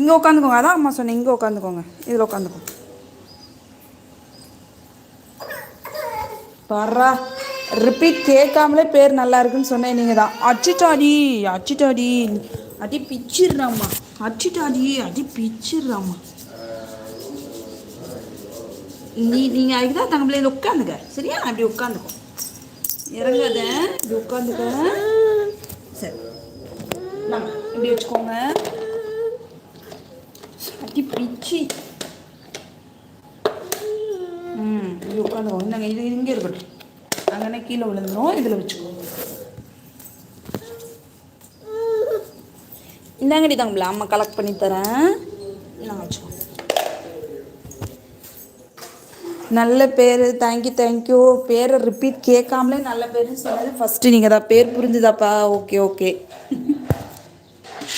இங்கே உட்காந்துக்கோங்க, அதான் அம்மா சொன்னேன், இங்கே உட்காந்துக்கோங்க, இதில் உட்காந்துக்கோங்க. பர்றா, ரிப்பீட் கேட்காமலே பேர் நல்லா இருக்குன்னு சொன்னேன் நீங்கள் தான். அச்சிட்டாடி அச்சிட்டாடி, அடி பிச்சிடுறாம்மா, அச்சிட்டாடி அடி பிச்சிடுறாம்மா. நீங்கள் அதுக்கு தான் தங்க பிள்ளைங்க உட்காந்துக்க, சரியா? அப்படி உட்காந்துக்கோ, இறங்காத, இப்படி உட்காந்துக்க. சரி, நாங்கள் இப்படி வச்சுக்கோங்க. அடி பிச்சி. இது உட்காந்துக்கோங்க. நாங்கள் இது இங்கே இருக்கட்டும், அங்கே கீழே விழுந்துடும். இதில் வச்சுக்கோங்க. இந்தாங்கடி தாங்களா, அம்மா கலெக்ட் பண்ணி தரேன். நான் வச்சுக்கோங்க. நல்ல பேர், தேங்க்யூ தேங்க்யூ. பேரை ரிப்பீட் கேட்காமலே நல்ல பேருன்னு சொன்னது ஃபஸ்ட்டு நீங்கள் தான். பேர் புரிஞ்சுதாப்பா? Okay okay.